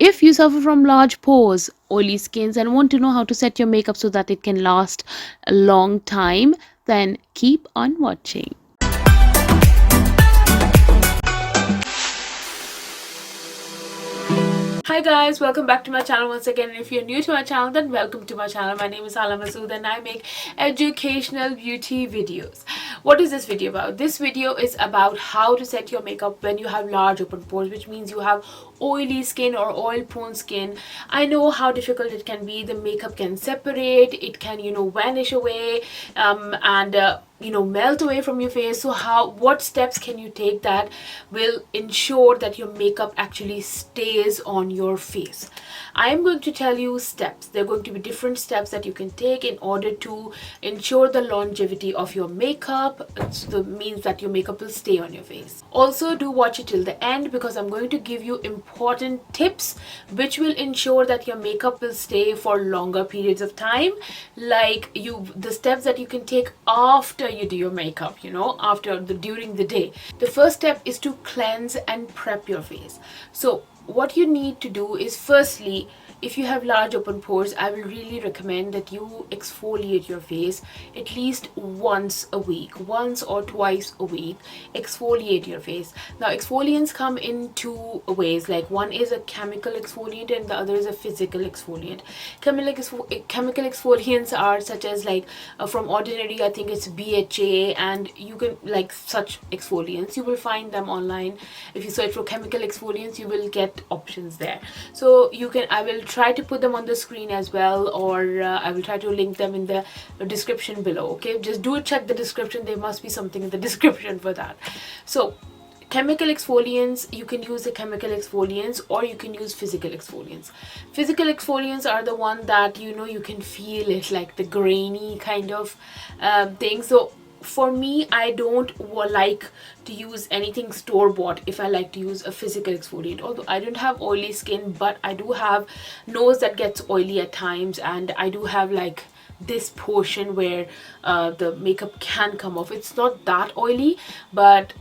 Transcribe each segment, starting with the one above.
If you suffer from large pores, oily skins, and want to know how to set your makeup so that it can last a long time, then keep on watching. Hi guys, welcome back to my channel once again. And if you're new to my channel, then welcome to my channel. My name is Hala Masood and I make educational beauty videos. What is this video about? This video is about how to set your makeup when you have large open pores, which means you have oily skin or oil prone skin. I know how difficult it can be. The makeup can separate, it can vanish away, and melt away from your face. So what steps can you take that will ensure that your makeup actually stays on your face? I am going to tell you steps. There are going to be different steps that you can take in order to ensure the longevity of your makeup. So that means that your makeup will stay on your face. Also, do watch it till the end because I'm going to give you important tips which will ensure that your makeup will stay for longer periods of time, like the steps that you can take after you do your makeup, during the day. The first step is to cleanse and prep your face. So what you need to do is, firstly, if you have large open pores, I will really recommend that you exfoliate your face at least once a week, once or twice a week. Exfoliate your face. Now exfoliants come in two ways, like one is a chemical exfoliant and the other is a physical exfoliant. Chemical exfoliants are such as from Ordinary, I think it's BHA, and you can such exfoliants, you will find them online. If you search for chemical exfoliants, you will get options there. So I will try to put them on the screen as well, or I will try to link them in the description below. Okay, just do check the description. There must be something in the description for that. So chemical exfoliants, you can use the chemical exfoliants or you can use physical exfoliants. Physical exfoliants are the one that you can feel it, like the grainy kind of thing. So for me, I don't like to use anything store-bought if I like to use a physical exfoliant. Although I don't have oily skin, but I do have nose that gets oily at times, and I do have this portion where the makeup can come off. It's not that oily, but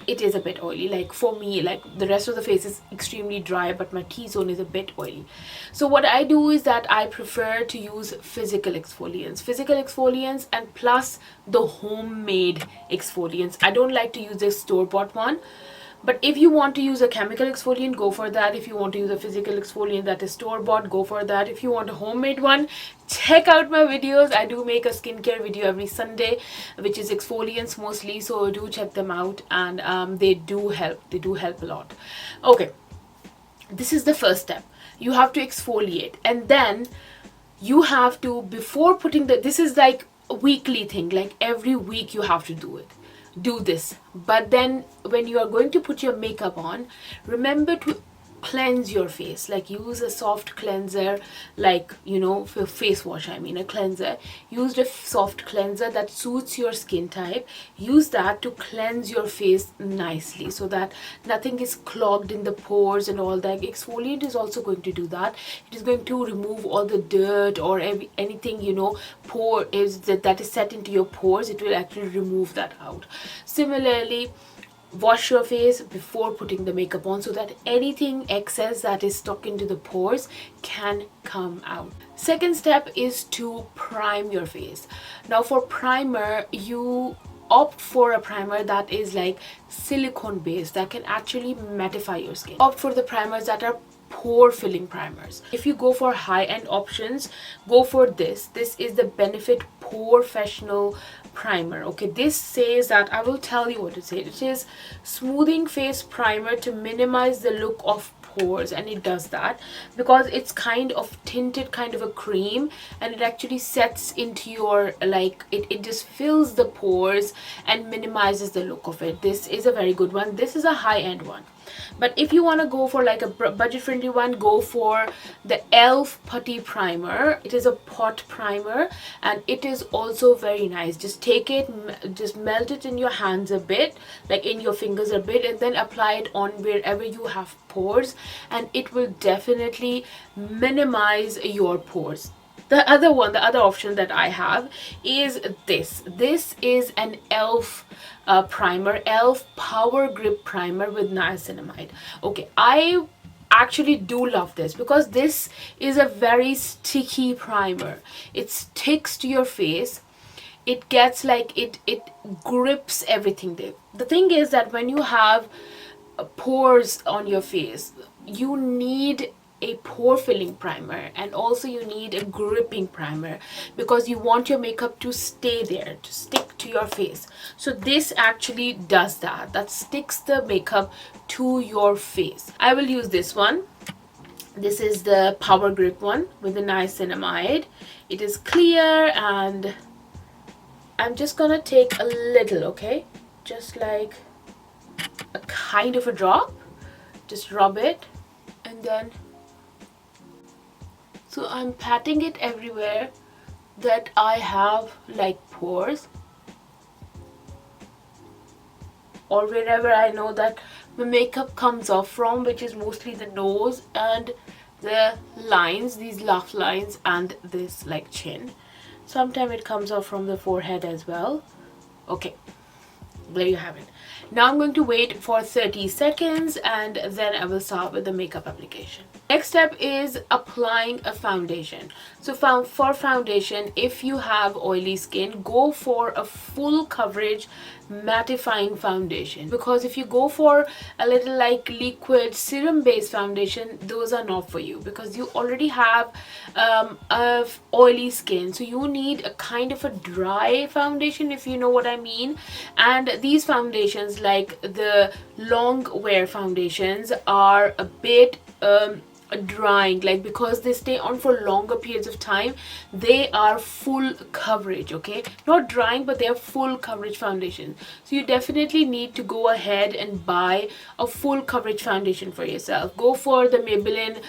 it is a bit oily. Like for me, the rest of the face is extremely dry, but my T-zone is a bit oily. So what I do is that I prefer to use physical exfoliants and plus the homemade exfoliants. I don't like to use the store-bought one. But if you want to use a chemical exfoliant, go for that. If you want to use a physical exfoliant that is store-bought, go for that. If you want a homemade one, check out my videos. I do make a skincare video every Sunday, which is exfoliants mostly. So do check them out, and they do help. They do help a lot. Okay, this is the first step. You have to exfoliate, and then you have to, before putting this is like a weekly thing. Like every week you have to do this. But then when you are going to put your makeup on, remember to cleanse your face. Use a soft cleanser, for face wash, I mean a cleanser. Use a soft cleanser that suits your skin type. Use that to cleanse your face nicely so that nothing is clogged in the pores and all that. Exfoliant is also going to do that. It is going to remove all the dirt or anything pore is that is set into your pores. It will actually remove that out. Similarly, wash your face before putting the makeup on so that anything excess that is stuck into the pores can come out. Second step is to prime your face. Now for primer, you opt for a primer that is silicone based, that can actually mattify your skin. Opt for the primers that are pore filling primers. If you go for high-end options, go for this. This is the Benefit Professional Primer. Okay, this says that, I will tell you what it says. It is smoothing face primer to minimize the look of pores, and it does that because it's kind of tinted, kind of a cream, and it actually sets into your it just fills the pores and minimizes the look of it. This is a very good one. This is a high-end one. But if you want to go for a budget-friendly one, go for the e.l.f. Putty Primer. It is a pot primer and it is also very nice. Just take it, just melt it in your hands a bit, in your fingers a bit, and then apply it on wherever you have pores, and it will definitely minimize your pores. The other option that I have is this. This is an e.l.f. Primer, e.l.f. Power Grip Primer with niacinamide. Okay, I actually do love this because this is a very sticky primer. It sticks to your face. It gets like it grips everything there. The thing is that when you have pores on your face, you need a pore filling primer, and also you need a gripping primer because you want your makeup to stay there, to stick to your face. So this actually does that. That sticks the makeup to your face. I will use this one. This is the Power Grip one with the niacinamide. It is clear, and I'm just gonna take a little, okay? Just like a kind of a drop. Just rub it, and then so I'm patting it everywhere that I have like pores, or wherever I know that the makeup comes off from, which is mostly the nose and the lines, these laugh lines, and this like chin. Sometimes it comes off from the forehead as well. Okay, there you have it. Now I'm going to wait for 30 seconds and then I will start with the makeup application. Next step is applying a foundation. So for foundation, if you have oily skin, go for a full coverage mattifying foundation, because if you go for a little like liquid serum based foundation, those are not for you because you already have oily skin. So you need a kind of a dry foundation, if you know what I mean. And these foundations, like the long wear foundations, are a bit drying, like because they stay on for longer periods of time. They are full coverage, okay, not drying, but they are full coverage foundation. So you definitely need to go ahead and buy a full coverage foundation for yourself. Go for the Maybelline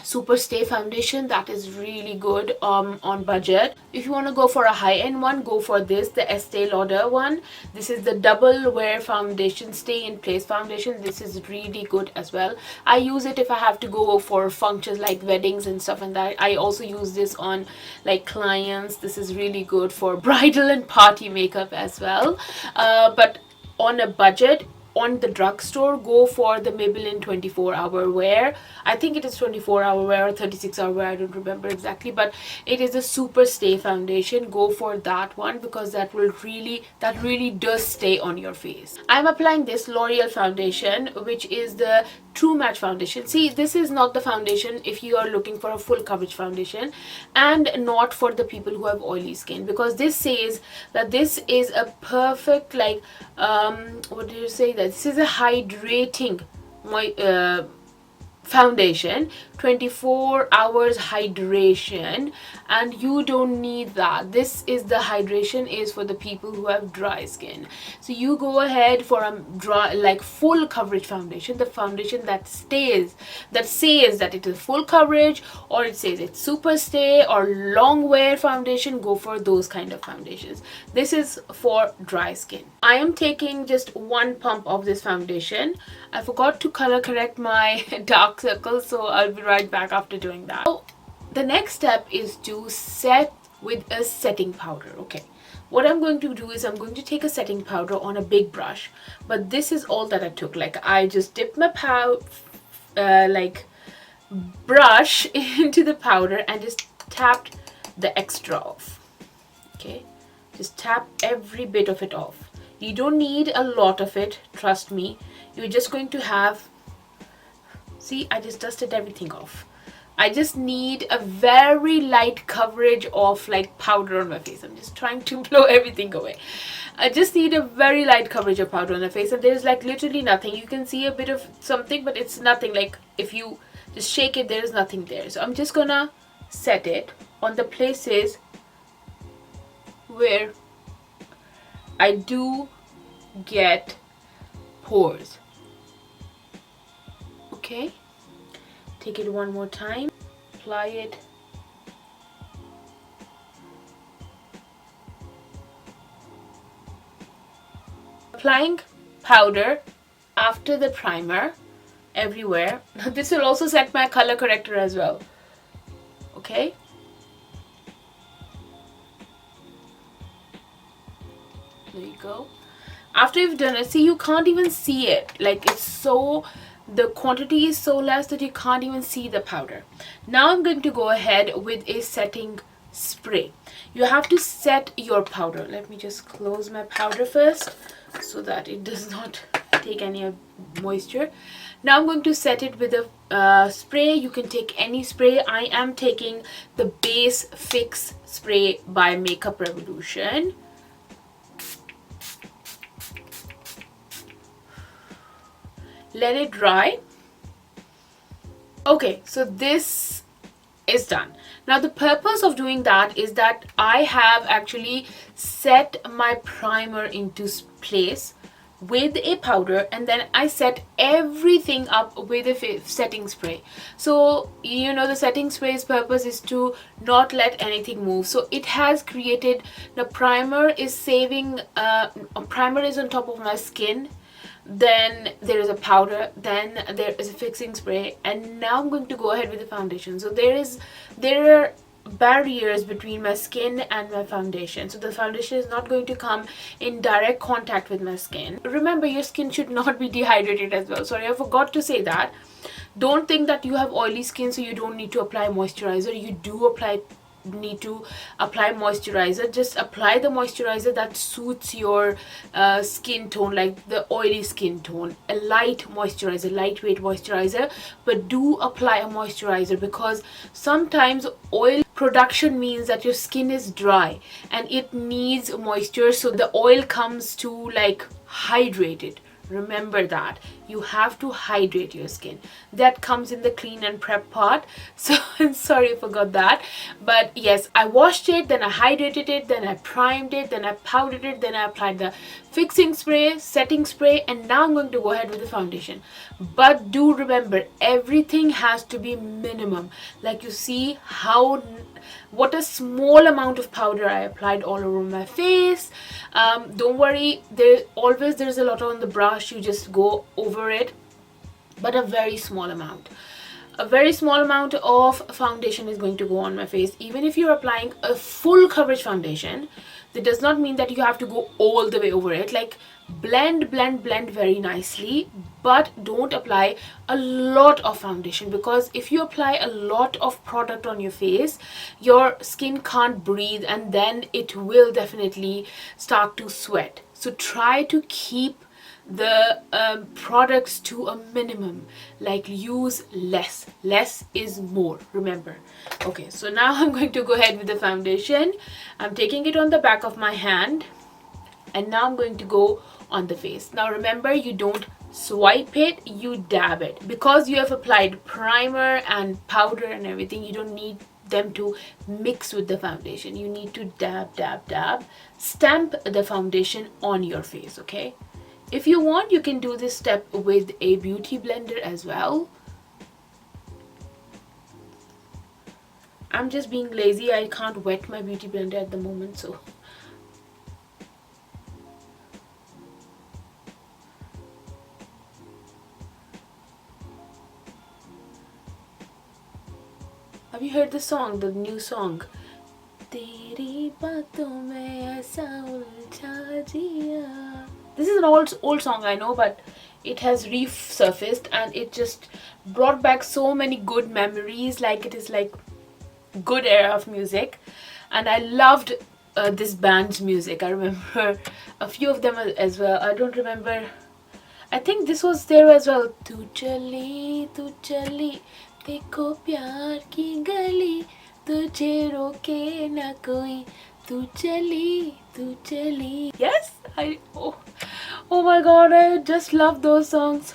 Super Stay foundation. That is really good on budget. If you want to go for a high-end one, go for this, the Estee Lauder one. This is the double wear foundation, stay in place foundation. This is really good as well. I use it if I have to go for functions like weddings and stuff, and that I also use this on like clients. This is really good for bridal and party makeup as well. But on a budget, on the drugstore, go for the Maybelline 24-hour wear. I think it is 24-hour wear or 36-hour wear, I don't remember exactly, but it is a Super Stay foundation. Go for that one because that really does stay on your face. I'm applying this L'Oreal foundation, which is the True Match foundation. See, this is not the foundation if you are looking for a full coverage foundation, and not for the people who have oily skin, because this says that this is a perfect, like what do you say, that this is a hydrating foundation, 24 hours hydration, and you don't need that. This is the hydration is for the people who have dry skin. So you go ahead for a dry, like full coverage foundation, the foundation that stays, that says that it is full coverage, or it says it's Super Stay or long wear foundation. Go for those kind of foundations. This is for dry skin. I am taking just one pump of this foundation. I forgot to color correct my dark circles, so I'll be right back after doing that. So the next step is to set with a setting powder. Okay, what I'm going to do is I'm going to take a setting powder on a big brush, but this is all that I took. Like I just dipped my brush into the powder and just tapped the extra off. Okay, just tap every bit of it off. You don't need a lot of it, trust me. You're just going to have, see, I just dusted everything off. I just need a very light coverage of like powder on my face. I'm just trying to blow everything away. I just need a very light coverage of powder on the face, and there's like literally nothing. You can see a bit of something, but it's nothing. Like if you just shake it, there's nothing there. So I'm just gonna set it on the places where I do get pores. Okay, take it one more time, apply it. Applying powder after the primer everywhere. This will also set my color corrector as well. Okay, there you go. After you've done it, see, you can't even see it, like it's so the quantity is so less that you can't even see the powder. Now I'm going to go ahead with a setting spray. You have to set your powder. Let me just close my powder first so that it does not take any moisture. Now I'm going to set it with a spray. You can take any spray. I am taking the Base Fix spray by Makeup Revolution. Let it dry. Okay, so this is done. Now the purpose of doing that is that I have actually set my primer into place with a powder, and then I set everything up with a setting spray. So you know, the setting spray's purpose is to not let anything move. So it has created, the primer is saving, primer is on top of my skin, then there is a powder, then there is a fixing spray, and now I'm going to go ahead with the foundation. So there are barriers between my skin and my foundation, so the foundation is not going to come in direct contact with my skin. Remember, your skin should not be dehydrated as well. Sorry, I forgot to say that. Don't think that you have oily skin so you don't need to apply moisturizer. You do need to apply moisturizer. Just apply the moisturizer that suits your skin tone, like the oily skin tone. A light moisturizer, lightweight moisturizer, but do apply a moisturizer, because sometimes oil production means that your skin is dry and it needs moisture, so the oil comes to like hydrate it. Remember that you have to hydrate your skin. That comes in the clean and prep part. So I'm sorry I forgot that, but yes, I washed it, then I hydrated it, then I primed it, then I powdered it, then I applied the fixing spray, setting spray, and now I'm going to go ahead with the foundation. But do remember, everything has to be minimum. Like, you see what a small amount of powder I applied all over my face. Don't worry, there's a lot on the brush. You just go over it, but a very small amount. A very small amount of foundation is going to go on my face. Even if you're applying a full coverage foundation, that does not mean that you have to go all the way over it. Like, blend very nicely, but don't apply a lot of foundation, because if you apply a lot of product on your face, your skin can't breathe, and then it will definitely start to sweat. So try to keep the products to a minimum. Like, use less is more, remember. Okay, so now I'm going to go ahead with the foundation. I'm taking it on the back of my hand, and now I'm going to go on the face. Now remember, you don't swipe it, you dab it. Because you have applied primer and powder and everything, you don't need them to mix with the foundation. You need to dab, stamp the foundation on your face. Okay, if you want, you can do this step with a beauty blender as well. I'm just being lazy. I can't wet my beauty blender at the moment, so have you heard the song, the new song? Teri baaton mein aisa uljha jiya. This is an old song, I know, but it has resurfaced and it just brought back so many good memories. Like, it is like good era of music, and I loved this band's music. I remember a few of them as well. I don't remember. I think this was there as well. Tu chali देखो प्यार की गली तुझे रोके ना कोई तू चली. Yes, oh my god, I just love those songs,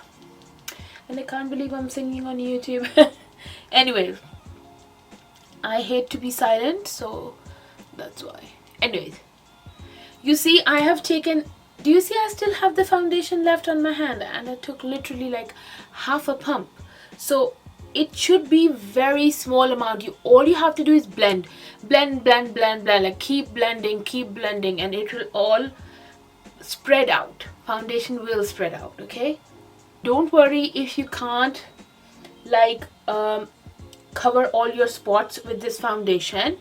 and I can't believe I'm singing on YouTube. Anyway, I hate to be silent, so that's why. Anyways, you see, I have taken, do you see I still have the foundation left on my hand, and I took literally like half a pump. So it should be very small amount. All you have to do is blend, like keep blending, and it will all spread out. Foundation will spread out. Okay, don't worry if you can't like cover all your spots with this foundation.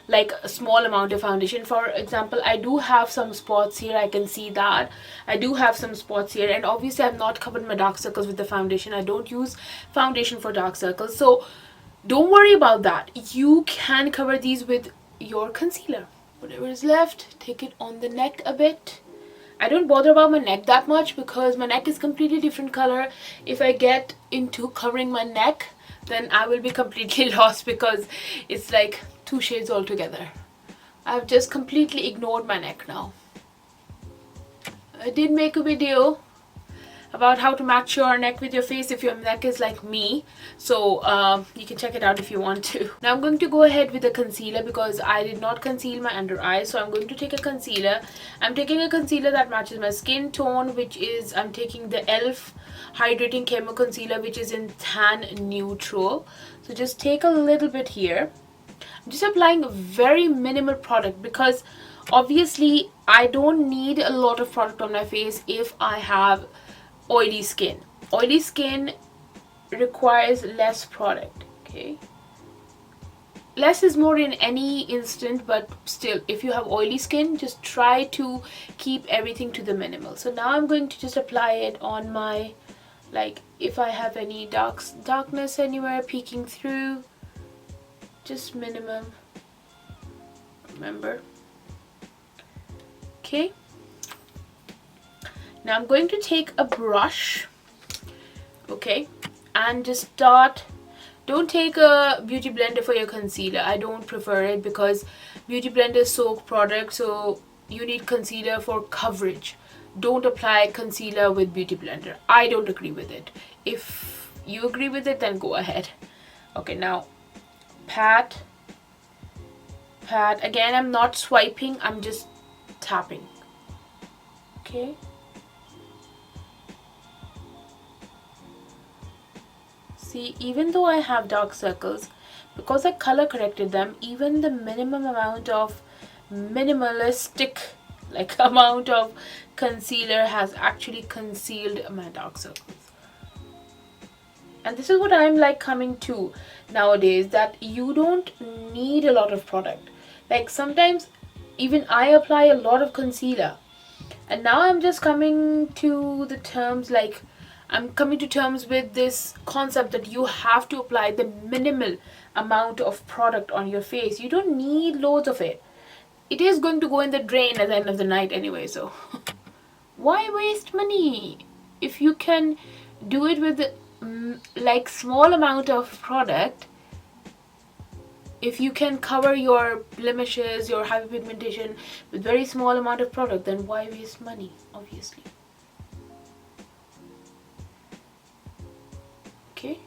like a small amount of foundation. For example, I do have some spots here, I can see that I do have some spots here, and obviously I've not covered my dark circles with the foundation. I don't use foundation for dark circles, so don't worry about that. You can cover these with your concealer. Whatever is left, take it on the neck a bit. I don't bother about my neck that much because my neck is completely different color. If I get into covering my neck, then I will be completely lost because it's like 2 shades altogether. I've just completely ignored my neck now. I did make a video about how to match your neck with your face if your neck is like me, so you can check it out if you want to. Now I'm going to go ahead with the concealer because I did not conceal my under eye, so I'm going to take a concealer. I'm taking a concealer that matches my skin tone, which is, I'm taking the e.l.f. hydrating camo concealer, which is in tan neutral. So just take a little bit here. I'm just applying a very minimal product because obviously I don't need a lot of product on my face if I have oily skin. Oily skin requires less product, okay? Less is more in any instant, but still, if you have oily skin, just try to keep everything to the minimal. So now I'm going to just apply it on my, like, if I have any darkness anywhere peeking through, just minimum, remember. Okay, now I'm going to take a brush, okay, and just start. Don't take a beauty blender for your concealer. I don't prefer it because beauty blenders soak product, so you need concealer for coverage. Don't apply concealer with beauty blender. I don't agree with it. If you agree with it, then go ahead. Okay, now pat. Again, I'm not swiping, I'm just tapping. Okay. See, even though I have dark circles, because I color corrected them, even the minimum amount of minimalistic amount of concealer has actually concealed my dark circles. And this is what I'm like coming to nowadays, that you don't need a lot of product. Like sometimes even I apply a lot of concealer, and now I'm just coming to the terms, like I'm coming to terms with this concept that you have to apply the minimal amount of product on your face. You don't need loads of it. It is going to go in the drain at the end of the night anyway, so why waste money if you can do it with like small amount of product? If you can cover your blemishes, your hyperpigmentation with very small amount of product, then why waste money, obviously. Okay.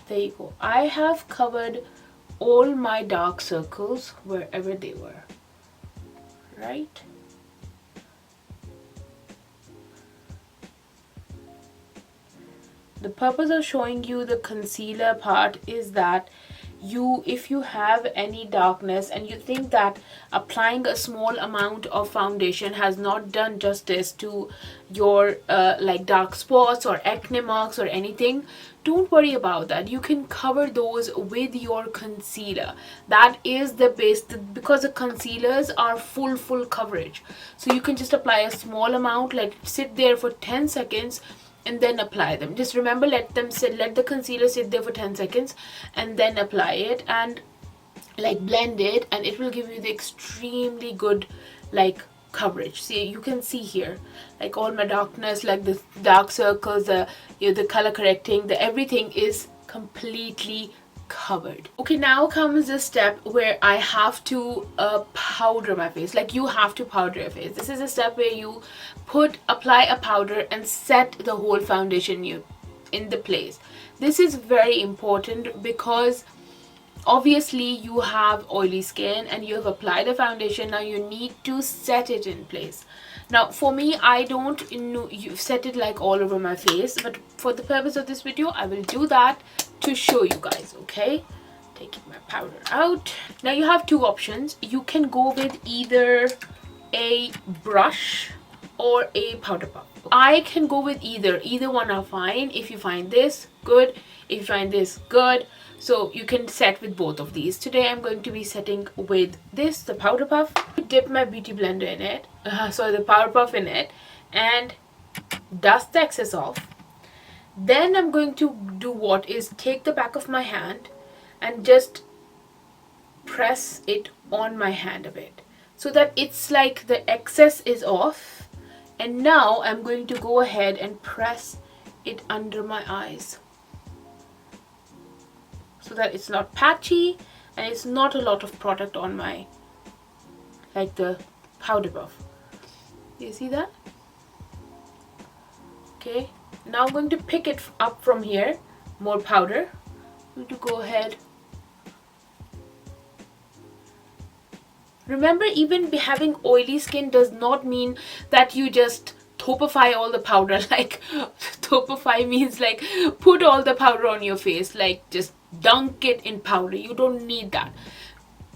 There you go. I have covered all my dark circles wherever they were, right? The purpose of showing you the concealer part is that if you have any darkness and you think that applying a small amount of foundation has not done justice to your like dark spots or acne marks or anything, don't worry about that. You can cover those with your concealer. That is the base, because the concealers are full coverage. So you can just apply a small amount, let it sit there for 10 seconds and then apply them. Just remember, let the concealer sit there for 10 seconds and then apply it and like blend it, and it will give you the extremely good like coverage. See, you can see here like all my darkness, like the dark circles, the color correcting, the everything is completely covered. Okay, now comes the step where I have to powder my face. Like you have to powder your face. This is a step where you apply a powder and set the whole foundation in the place. This is very important because obviously you have oily skin and you have applied the foundation. Now you need to set it in place. Now for me, I don't set it like all over my face, but for the purpose of this video I will do that to show you guys. Okay, taking my powder out. Now you have two options. You can go with either a brush or a powder puff. I can go with either one are fine. If you find this good, if you find this good, so you can set with both of these. Today I'm going to be setting with this, the powder puff. Dip my beauty blender in it, the powder puff in it, and dust the excess off. Then I'm going to do what is take the back of my hand and just press it on my hand a bit so that it's like the excess is off. And now I'm going to go ahead and press it under my eyes so that it's not patchy and it's not a lot of product on my, like the powder puff. You see that? Okay, now I'm going to pick it up from here, more powder. I'm going to go ahead. Remember, even having oily skin does not mean that you just topify all the powder. Like, topify means like put all the powder on your face, like just dunk it in powder. You don't need that.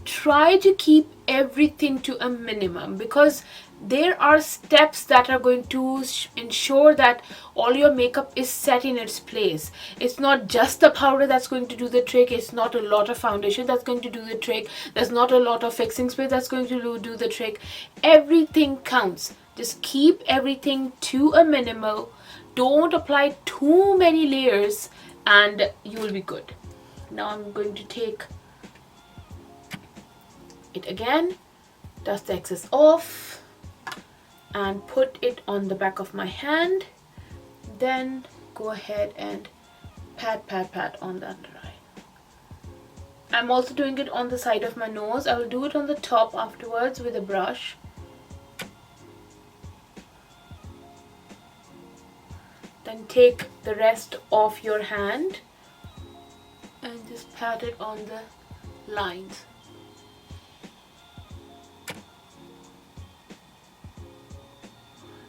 Try to keep everything to a minimum, because there are steps that are going to ensure that all your makeup is set in its place. It's not just the powder that's going to do the trick. It's not a lot of foundation that's going to do the trick. There's not a lot of fixing spray that's going to do the trick. Everything counts. Just keep everything to a minimal. Don't apply too many layers and you will be good. Now I'm going to take it again, dust the excess off, and put it on the back of my hand. Then go ahead and pat on the under eye. I'm also doing it on the side of my nose. I will do it on the top afterwards with a brush. Then take the rest of your hand and just pat it on the lines.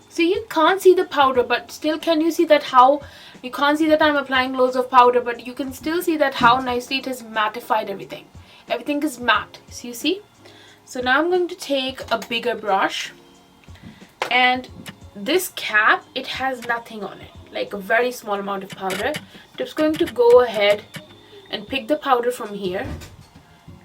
So you can't see the powder, but still can you see that how you can't see that I'm applying loads of powder, but you can still see that how nicely it has mattified everything. Everything is matte. So you see? So now I'm going to take a bigger brush, and this cap, it has nothing on it, like a very small amount of powder. Just going to go ahead and pick the powder from here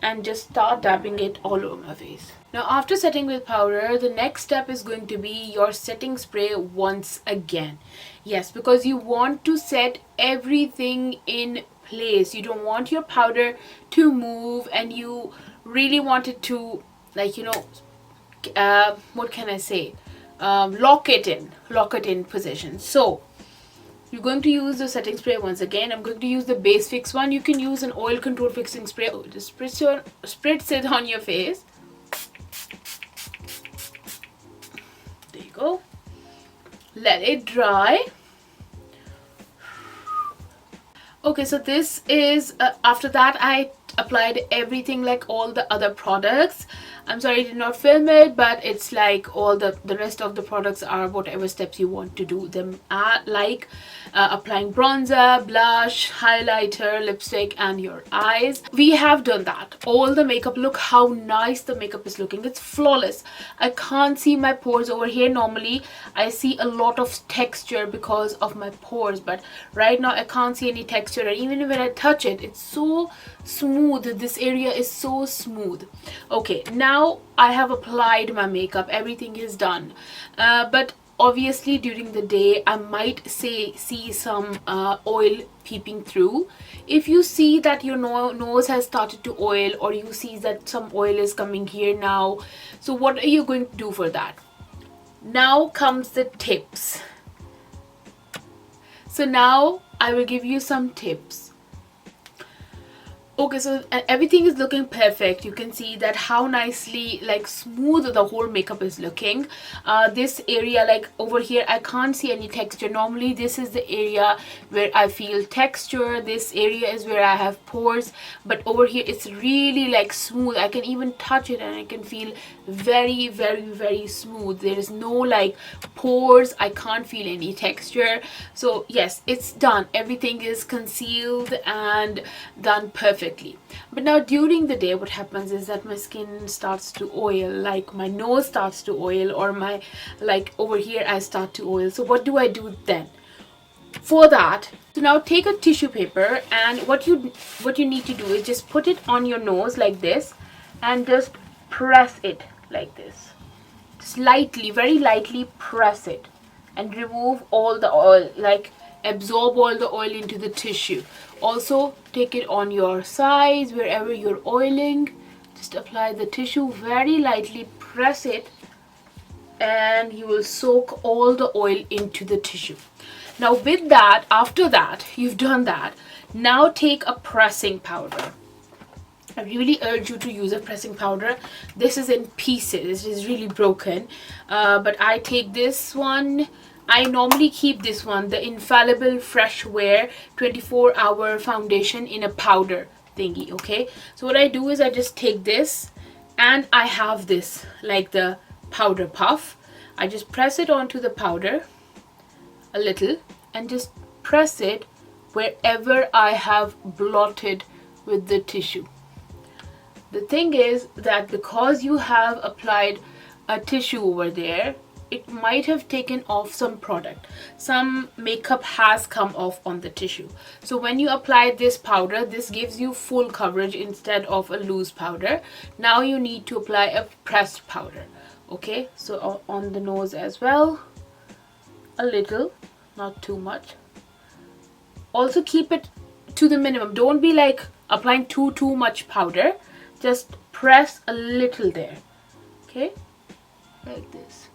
and just start dabbing it all over my face. Now after setting with powder, the next step is going to be your setting spray once again. Yes, because you want to set everything in place. You don't want your powder to move, and you really want it to, like, you know, what can I say, lock it in position. So you're going to use the setting spray once again. I'm going to use the base fix one. You can use an oil control fixing spray. Just spritz it on your face. There you go. Let it dry. Okay, so this is after that I applied everything like all the other products. I'm sorry I did not film it, but it's like all the rest of the products are whatever steps you want to do them at, like applying bronzer, blush, highlighter, lipstick, and your eyes. We have done that. All the makeup, look how nice the makeup is looking. It's flawless. I can't see my pores over here. Normally I see a lot of texture because of my pores, but right now I can't see any texture, and even when I touch it, it's so smooth. This area is so smooth. Okay, now I have applied my makeup. Everything is done, but obviously during the day I might see some oil peeping through. If you see that your nose has started to oil, or you see that some oil is coming here now, so what are you going to do for that? Now comes the tips. So now I will give you some tips. Okay, so everything is looking perfect. You can see that how nicely, like, smooth the whole makeup is looking. This area, like over here, I can't see any texture. Normally this is the area where I feel texture. This area is where I have pores, but over here it's really like smooth. I can even touch it and I can feel very, very, very smooth. There is no like pores. I can't feel any texture. So yes, it's done. Everything is concealed and done perfect. perfectly. But now during the day, what happens is that my skin starts to oil, like my nose starts to oil, or my, like over here I start to oil. So what do I do then? For that, so now take a tissue paper, and what you need to do is just put it on your nose like this and just press it like this. Just lightly, very lightly press it and remove all the oil, like absorb all the oil into the tissue. Also take it on your sides, wherever you're oiling, just apply the tissue very lightly, press it, and you will soak all the oil into the tissue. Now with that, after that you've done that, now take a pressing powder. I really urge you to use a pressing powder. This is in pieces, it is really broken, but I take this one. I normally keep this one, the Infallible Fresh Wear 24-hour foundation in a powder thingy. Okay, so what I do is I just take this, and I have this like the powder puff. I just press it onto the powder a little and just press it wherever I have blotted with the tissue. The thing is that because you have applied a tissue over there, it might have taken off some product. Some makeup has come off on the tissue. So when you apply this powder, this gives you full coverage instead of a loose powder. Now you need to apply a pressed powder. Okay, so on the nose as well, a little, not too much. Also keep it to the minimum. Don't be like applying too much powder. Just press a little there. Okay, like this.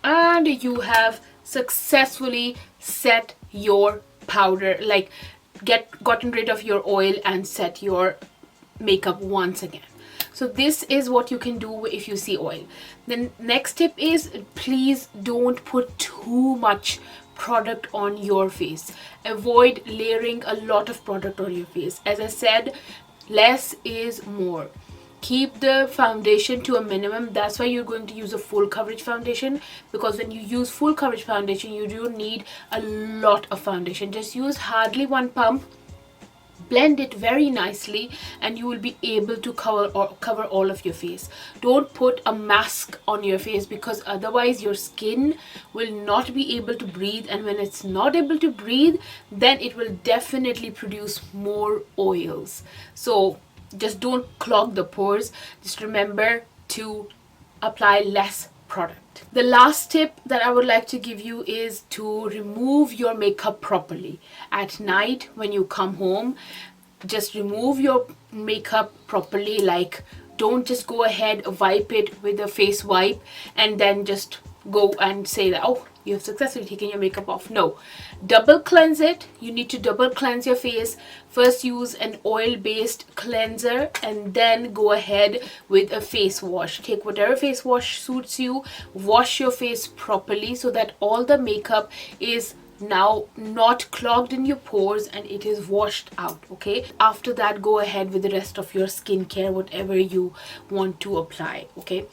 And you have successfully set your powder, like gotten rid of your oil and set your makeup once again. So this is what you can do if you see oil. The next tip is, please don't put too much product on your face. Avoid layering a lot of product on your face. As I said, less is more. Keep the foundation to a minimum. That's why you're going to use a full coverage foundation, because when you use full coverage foundation, you don't need a lot of foundation. Just use hardly one pump, blend it very nicely, and you will be able to cover all of your face. Don't put a mask on your face, because otherwise your skin will not be able to breathe, and when it's not able to breathe, then it will definitely produce more oils. So just don't clog the pores. Just remember to apply less product. The last tip that I would like to give you is to remove your makeup properly. At night when you come home, just remove your makeup properly. Like, don't just go ahead, wipe it with a face wipe, and then just go and say that, oh, you have successfully taken your makeup off. No, double cleanse it. You need to double cleanse your face. First use an oil based cleanser, and then go ahead with a face wash. Take whatever face wash suits you, wash your face properly so that all the makeup is now not clogged in your pores and it is washed out. Okay, after that, go ahead with the rest of your skincare, whatever you want to apply. Okay,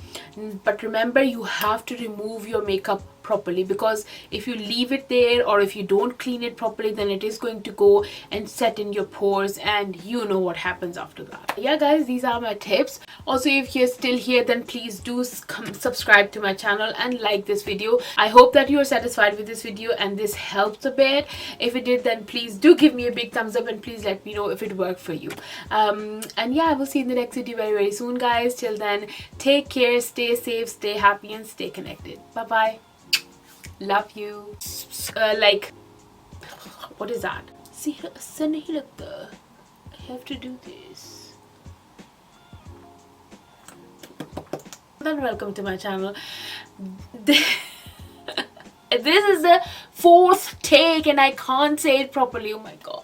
but remember, you have to remove your makeup properly, because if you leave it there or if you don't clean it properly, then it is going to go and set in your pores, and you know what happens after that. Yeah guys, these are my tips. Also, if you're still here, then please do subscribe to my channel and like this video. I hope that you are satisfied with this video and this helped a bit. If it did, then please do give me a big thumbs up, and please let me know if it worked for you. And yeah, I will see you in the next video very soon guys. Till then, take care, stay safe, stay happy, and stay connected. Bye bye. Love you. Like, what is that? See, I have to do this. Then welcome to my channel. This is the 4th take and I can't say it properly. Oh my god.